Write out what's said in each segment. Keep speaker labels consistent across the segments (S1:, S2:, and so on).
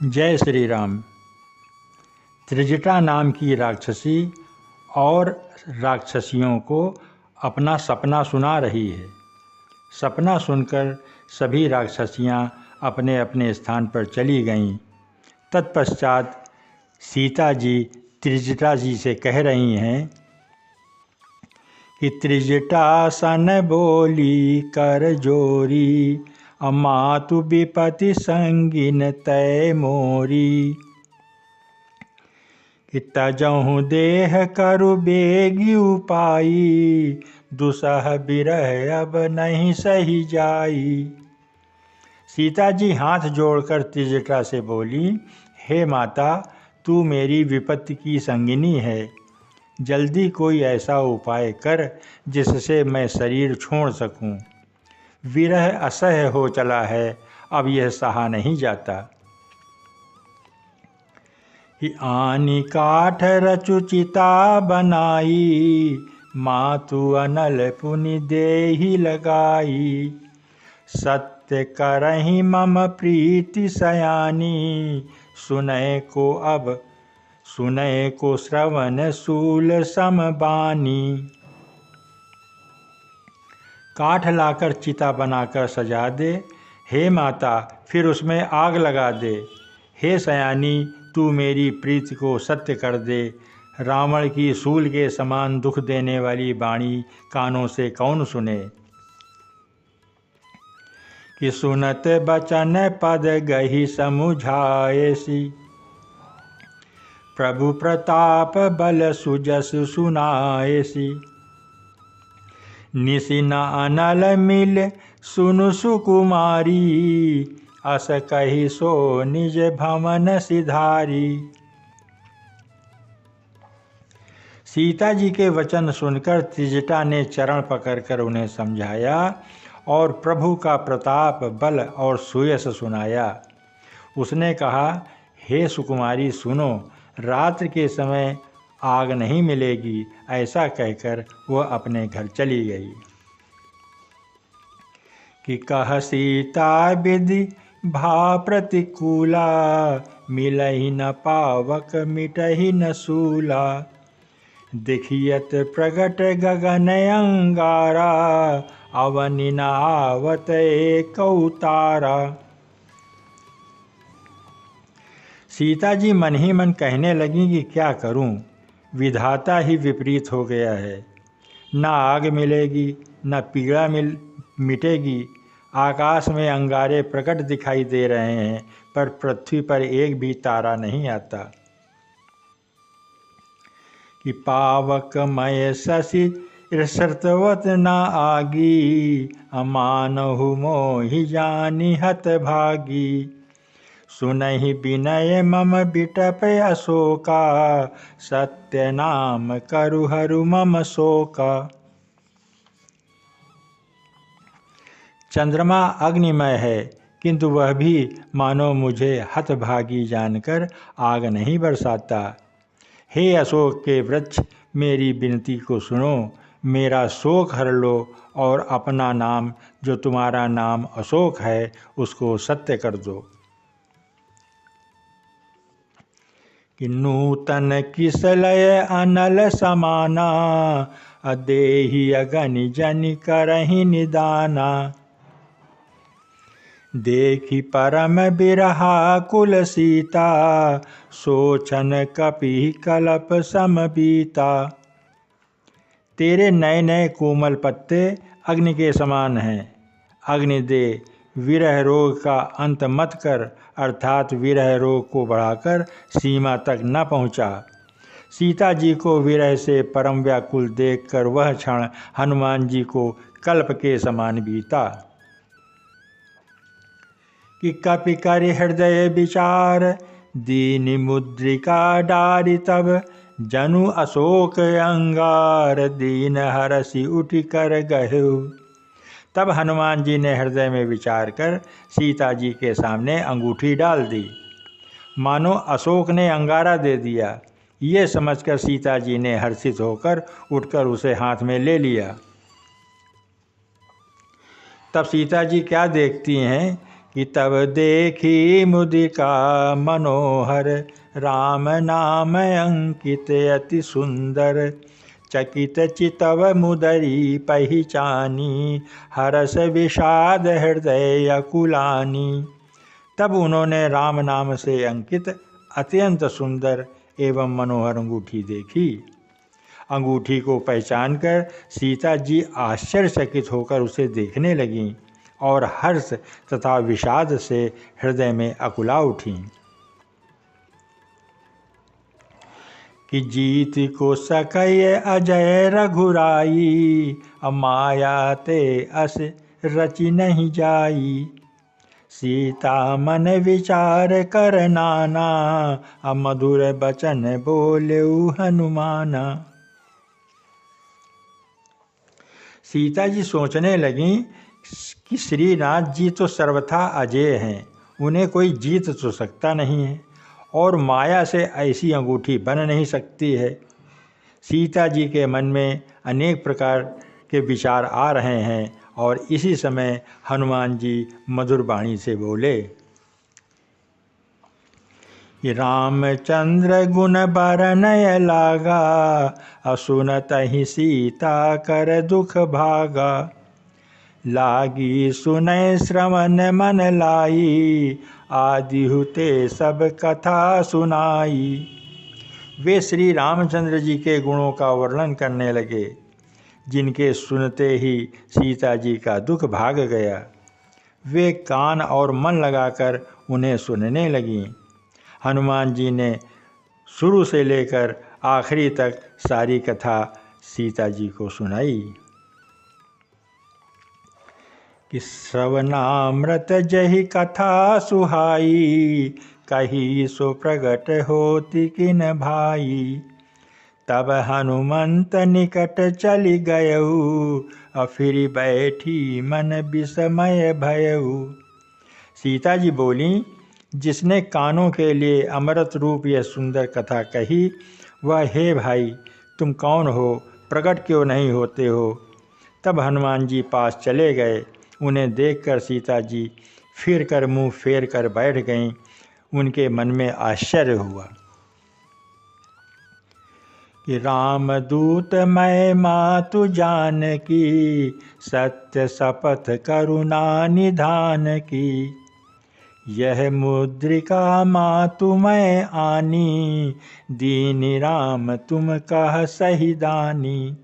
S1: जय श्री राम। त्रिजटा नाम की राक्षसी और राक्षसियों को अपना सपना सुना रही है। सपना सुनकर सभी राक्षसियाँ अपने अपने स्थान पर चली गईं। तत्पश्चात सीता जी त्रिजटा जी से कह रही हैं कि त्रिजटा सन बोली कर जोरी, अमातु विपति संगिन तय मोरी। कि तजहु देह करु बेगी उपाई, दुसह बिरह अब नहीं सही जाई। सीता जी हाथ जोड़कर त्रिजटा से बोली, हे माता, तू मेरी विपत्ति की संगिनी है। जल्दी कोई ऐसा उपाय कर जिससे मैं शरीर छोड़ सकूं। विरह असह्य हो चला है, अब यह सहा नहीं जाता। कि आनी काठ रचु चिता बनाई, मातु अनल पुनि देहि लगाई। सत्य करहि मम प्रीति सयानी, सुनय को श्रवण शूल समबानी। काठ लाकर चिता बनाकर सजा दे, हे माता, फिर उसमें आग लगा दे। हे सयानी, तू मेरी प्रीति को सत्य कर दे। रावण की सूल के समान दुख देने वाली वाणी कानों से कौन सुने। कि सुनत बचन पद गही समुझाएसी, प्रभु प्रताप बल सुजस सुनाएसी। निसिन अनल मिल सुनु सुकुमारी, अस कही सो निज भवन सिधारी। सीता जी के वचन सुनकर त्रिजटा ने चरण पकड़कर उन्हें समझाया और प्रभु का प्रताप, बल और सुयश सुनाया। उसने कहा, हे सुकुमारी सुनो, रात्रि के समय आग नहीं मिलेगी। ऐसा कहकर वह अपने घर चली गई। कि कह सीता विधि भा प्रतिकूला, मिलहि न पावक मिटहि न सूला। देखियत प्रगट गगन अंगारा, अवनि न आवत एकौ तारा। सीता जी मन ही मन कहने लगी कि क्या करूं, विधाता ही विपरीत हो गया है। न आग मिलेगी, न पीड़ा मिटेगी। आकाश में अंगारे प्रकट दिखाई दे रहे हैं, पर पृथ्वी पर एक भी तारा नहीं आता। कि पावक मय शशि श्रतवत न आगी, अमानहु मोहि जानि हत भागी। सुनहि विनय मम बिटप अशोका, सत्य नाम करु हरु मम शोका। चंद्रमा अग्निमय है, किंतु वह भी मानो मुझे हतभागी जानकर आग नहीं बरसाता। हे अशोक के वृक्ष, मेरी विनती को सुनो, मेरा शोक हर लो और अपना नाम, जो तुम्हारा नाम अशोक है, उसको सत्य कर दो। कि नूतन किसलय अनल समाना, अदेहि अगनि जनि करहि निदाना। देखि परम बिरहा कुल सीता, सोचन कपि कलप सम बीता। तेरे नए नए कोमल पत्ते अग्नि के समान हैं। अग्नि दे, विरह रोग का अंत मत कर, अर्थात विरह रोग को बढ़ाकर सीमा तक न पहुँचा। सीता जी को विरह से परम व्याकुल देखकर वह क्षण हनुमान जी को कल्प के समान बीता। कि कपि कर हृदय विचार, दीनि मुद्रिका डारि तब। जनु अशोक अंगार, दीन हरसि उठि कर गहु। तब हनुमान जी ने हृदय में विचार कर सीता जी के सामने अंगूठी डाल दी। मानो अशोक ने अंगारा दे दिया। ये समझकर सीता जी ने हर्षित होकर उठकर उसे हाथ में ले लिया। तब सीता जी क्या देखती हैं कि तब देखी मुदिका मनोहर, राम नाम अंकित अति सुंदर। चकित चितव मुदरी पहचानी, हरस विषाद हृदय अकुलानी। तब उन्होंने राम नाम से अंकित अत्यंत सुंदर एवं मनोहर अंगूठी देखी। अंगूठी को पहचानकर सीता जी आश्चर्यचकित होकर उसे देखने लगीं और हर्ष तथा विषाद से हृदय में अकुला उठीं कि जीत को सकय अजय रघुराई, माया ते अस रचि नहीं जाई। सीता मन विचार कर नाना, मधुर बचन बोलेउ हनुमाना। सीता जी सोचने लगीं कि श्रीनाथ जी तो सर्वथा अजेय हैं, उन्हें कोई जीत तो सकता नहीं है और माया से ऐसी अंगूठी बन नहीं सकती है। सीता जी के मन में अनेक प्रकार के विचार आ रहे हैं और इसी समय हनुमान जी मधुर वाणी से बोले कि रामचंद्र गुण बरनय लागा, असुनत ही सीता कर दुख भागा। लागी सुनय श्रवण मन लाई, आदि हुते सब कथा सुनाई। वे श्री रामचंद्र जी के गुणों का वर्णन करने लगे, जिनके सुनते ही सीता जी का दुख भाग गया। वे कान और मन लगाकर उन्हें सुनने लगीं। हनुमान जी ने शुरू से लेकर आखिरी तक सारी कथा सीता जी को सुनाई कि श्रवणामृत जहि कथा सुहाई, कही सो प्रगट होति किन भाई। तब हनुमंत निकट चली गयऊ, फिर बैठी मन विस्मय भयऊ। सीता जी बोलीं, जिसने कानों के लिए अमृत रूप यह सुंदर कथा कही, वह हे भाई तुम कौन हो, प्रकट क्यों नहीं होते हो। तब हनुमान जी पास चले गए। उन्हें देखकर सीता जी फिर कर मुँह फेर कर बैठ गईं। उनके मन में आश्चर्य हुआ कि राम दूत मैं मातु जानकी, सत्य शपथ करुणा निधान की। यह मुद्रिका मातु मैं आनी, दीनी राम तुम कह सही दानी।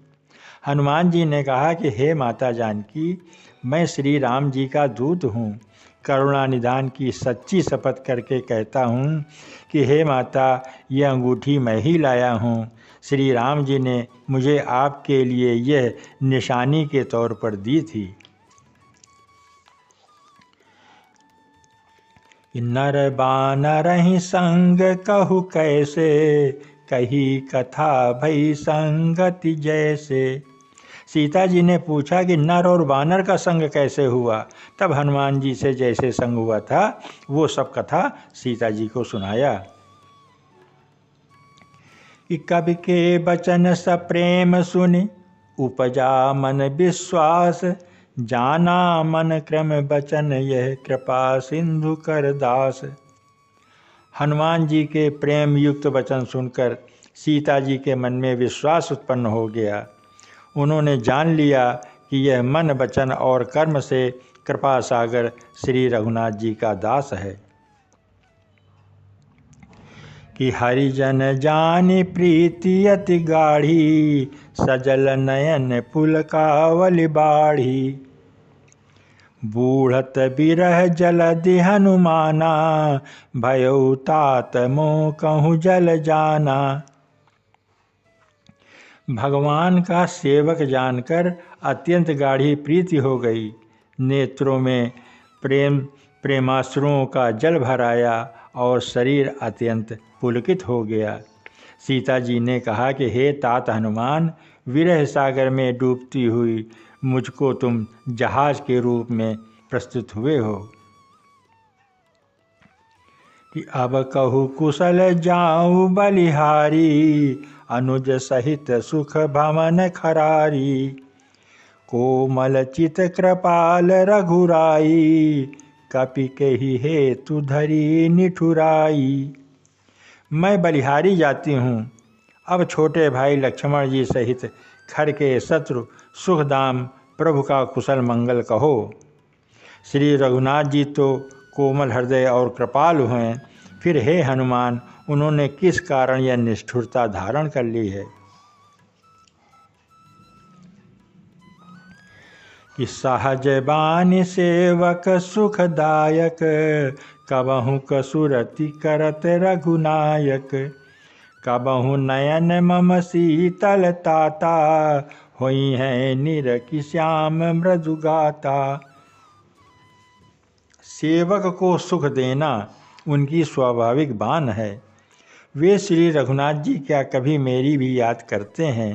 S1: हनुमान जी ने कहा कि हे माता जानकी, मैं श्री राम जी का दूत हूँ। करुणा निधान की सच्ची शपथ करके कहता हूँ कि हे माता, यह अंगूठी मैं ही लाया हूँ। श्री राम जी ने मुझे आपके लिए यह निशानी के तौर पर दी थी। नर बानर ही संग कहु कैसे, कही कथा भई संगति जैसे। सीता जी ने पूछा कि नर और बानर का संग कैसे हुआ। तब हनुमान जी से जैसे संग हुआ था वो सब कथा सीता जी को सुनाया कि कवि के बचन सप्रेम सुनि, उपजा मन विश्वास। जाना मन क्रम बचन यह कृपा सिंधु कर दास। हनुमान जी के प्रेम युक्त वचन सुनकर सीता जी के मन में विश्वास उत्पन्न हो गया। उन्होंने जान लिया कि यह मन वचन और कर्म से कृपा सागर श्री रघुनाथ जी का दास है। कि हरिजन जानि प्रीति अति गाढ़ी, सजल नयन पुलकावल बाढ़ी। बूढ़त बिरह जलधि हनुमाना, भयउ तात मोह कहूँ जल जाना। भगवान का सेवक जानकर अत्यंत गाढ़ी प्रीति हो गई। नेत्रों में प्रेमाश्रुओं का जल भर आया और शरीर अत्यंत पुलकित हो गया। सीता जी ने कहा कि हे तात हनुमान, विरह सागर में डूबती हुई मुझको तुम जहाज के रूप में प्रस्तुत हुए हो। कि अब कहु कुशल जाऊं बलिहारी, अनुज सहित सुख भवन खरारी। कोमल चित कृपाल रघुराई, कपि के ही हेतु धरी निठुराई। मैं बलिहारी जाती हूँ, अब छोटे भाई लक्ष्मण जी सहित खर के शत्रु सुखदाम प्रभु का कुशल मंगल कहो। श्री रघुनाथ जी तो कोमल हृदय और कृपालु हैं, फिर हे हनुमान उन्होंने किस कारण यह निष्ठुरता धारण कर ली है कि सहज बानी सेवक सुखदायक, कबहु कसुरति करत रघुनायक। कबहु नयन मम शीतल ताता, होई है निरखि श्याम मृदुगाता। सेवक को सुख देना उनकी स्वाभाविक बान है। वे श्री रघुनाथ जी क्या कभी मेरी भी याद करते हैं?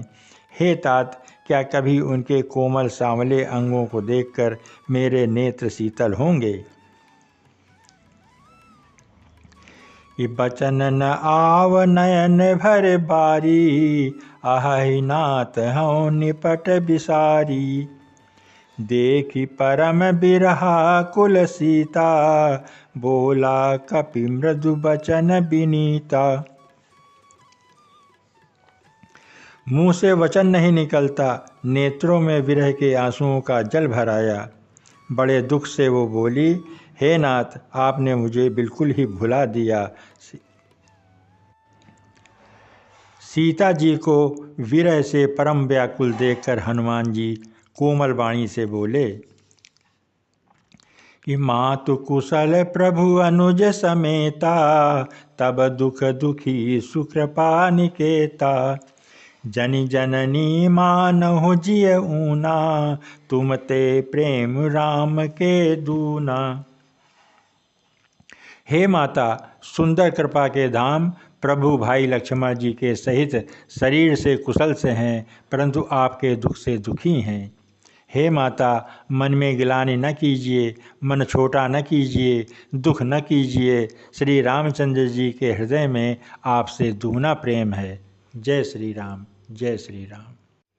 S1: हे तात, क्या कभी उनके कोमल सांवले अंगों को देखकर मेरे नेत्र शीतल होंगे? कि बचन न आव नयन भर बारी, आहहि नाथ हऊँ निपट बिसारी। देखी परम बिरहा कुल सीता, बोला कपि मृदु बचन बिनीता। मुँह से वचन नहीं निकलता, नेत्रों में विरह के आंसुओं का जल भर आया। बड़े दुख से वो बोली, हे नाथ, आपने मुझे बिल्कुल ही भुला दिया। सीता जी को विरह से परम व्याकुल देखकर हनुमान जी कोमल वाणी से बोले कि मातु कुशल प्रभु अनुज समेता, तब दुख दुखी सुकृपा निकेता। जनि जननी मानहु जिय ऊना, तुम ते प्रेम राम के दूना। हे माता, सुंदर कृपा के धाम प्रभु भाई लक्ष्मण जी के सहित शरीर से कुशल से हैं, परंतु आपके दुख से दुखी हैं। हे माता, मन में गिलानी न कीजिए, मन छोटा न कीजिए, दुख न कीजिए। श्री रामचंद्र जी के हृदय में आपसे दुगना प्रेम है। जय श्री राम, जय श्री राम।